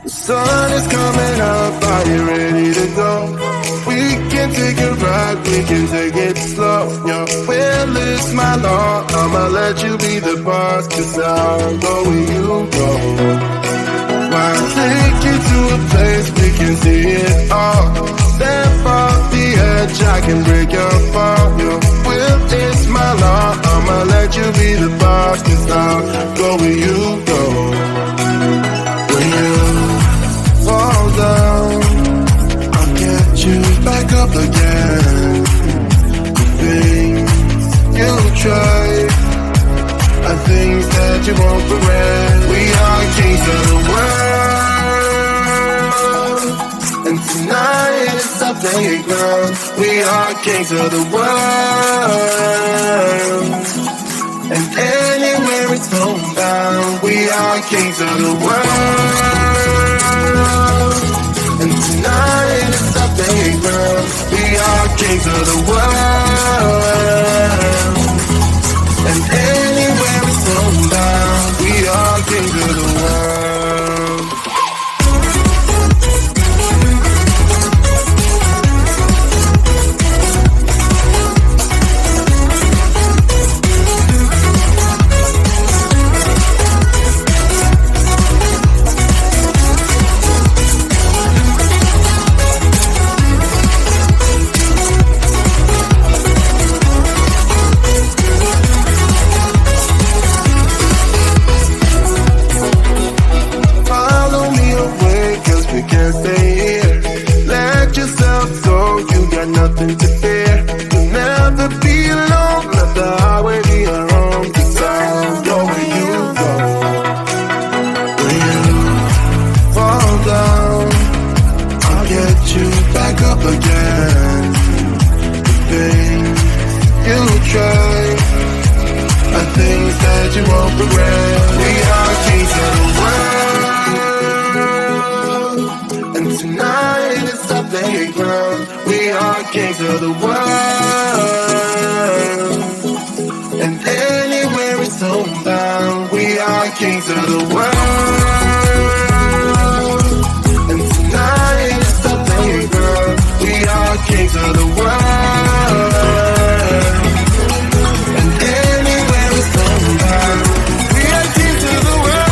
The sun is coming up, are you ready to go? We can take a ride, we can take it slow. Your will is my law, I'ma let you be the boss, 'cause I'll go where you go. I'll take you to a place we can see it all. Step off the edge, I can break your fall. Your will is my law, I'ma let you be the boss, 'cause I'll go where you go. When you fall down, I'll get you back up again. The things you try are things that you won't regret. We are kings of the world, and tonight is our playground. We are kings of the world, and anywhere it's homebound. We are kings of the world, and tonight is our playground. We are kings of the world, and anywhere it's homebound. We are kings of the world. Nothing to fear. You'll never be alone. Let the highway be your home. 'Cause I'll go where you go. When you fall down, I'll get you back up again. The things you try are things that you won't regret. We are kings of the world, and tonight is our playground. We are kings of the world, and anywhere it's homebound. We are kings of the world, and tonight is the playground. We are kings of the world, and anywhere it's homebound. We are kings of the world.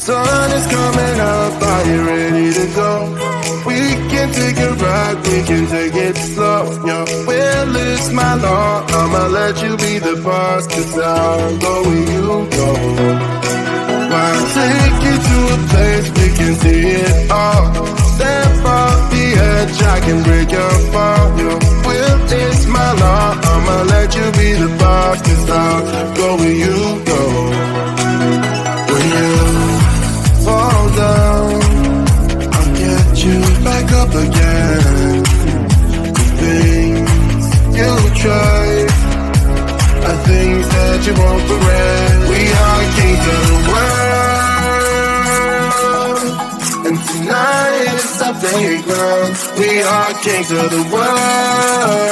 Sun is coming up, are you ready to go? We can take a ride, we can take it slow. Your will is my law, I'ma let you be the boss, 'cause I'll go where you go. I'll take you to a place we can see it all. Step off the edge, I can break your fall. Your will is my law, I'ma let you be the boss, 'cause I'll go where you go. When you fall down, I'll get you back up again. The things you try are things that you won't regret. We are kings of the world, and tonight is our playground. We are kings of the world,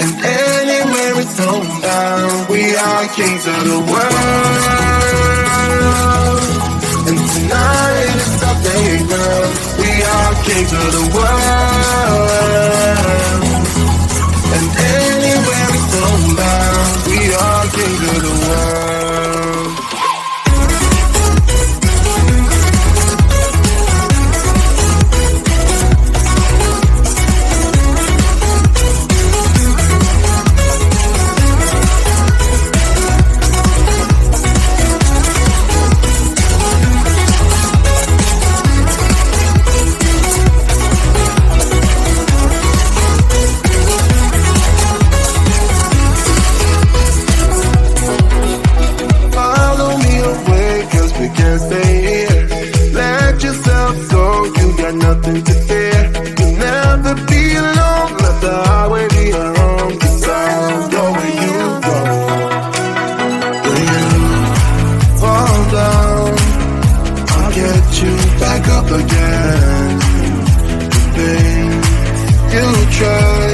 and anywhere it's homebound. We are kings of the world, and tonight is our playground. We are kings of the world, and anywhere it's homebound. We are kings of the world. Nothing to fear. You'll never be alone. Let the highway be your home, 'cause I'll go where you go. When you fall down, I'll get you back up again. The things you try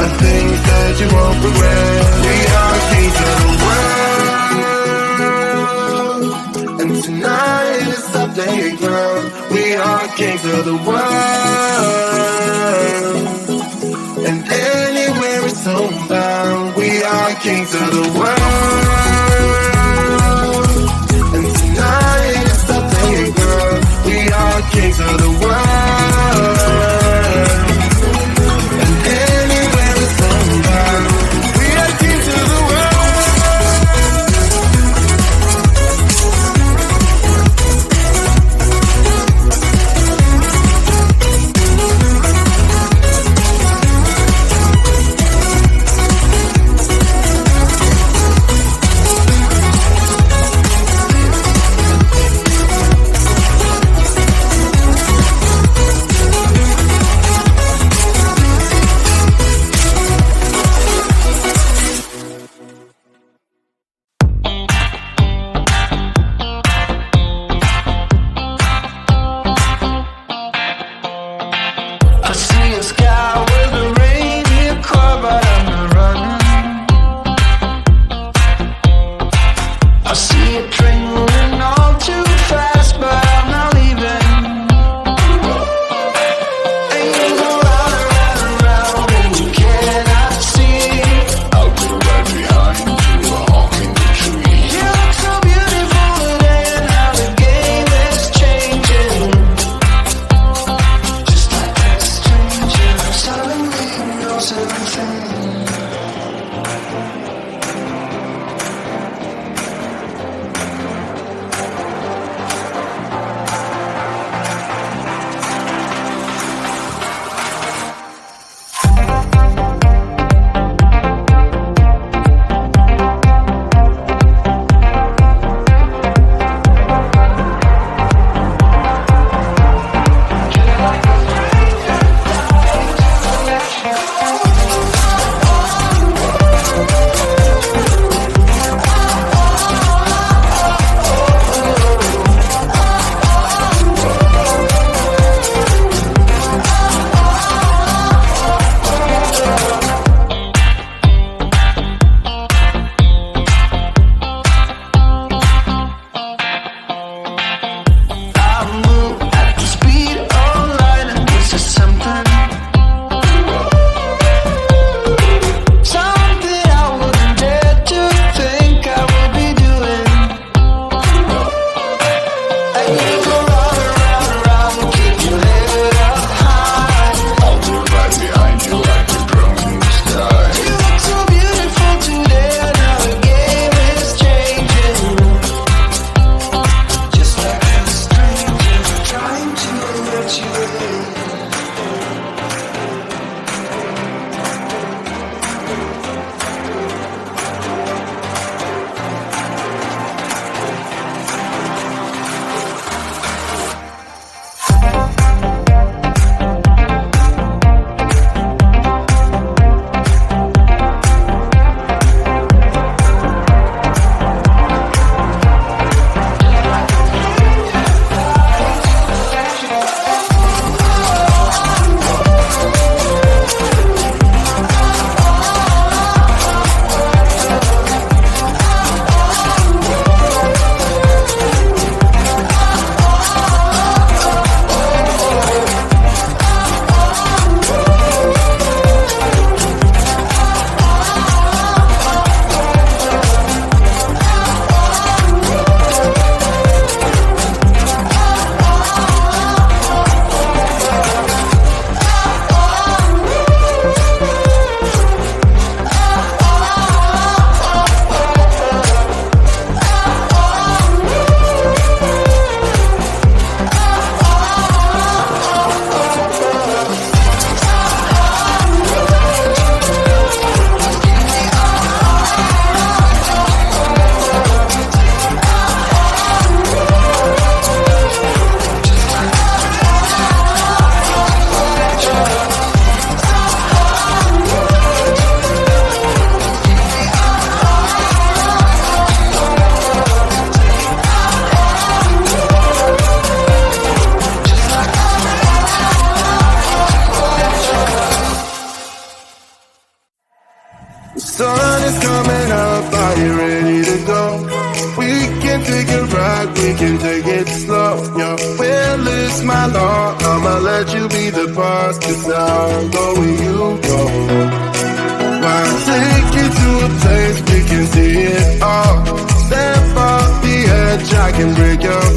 are things that you won't regret. We are kings of the world, and tonight is our playground. We are kings of the world, and anywhere it's homebound. We are kings of the world, and tonight is our playground. We are kings of the world, and anywhere it's homebound. We are kings of the world. lost everything. Sun is coming up, are you ready to go? We can take it right, we can take it slow. Your will is my law, I'ma let you be the boss, 'cause I'll go where you go. I'll take you to a place we can see it all. Step off the edge, I can break your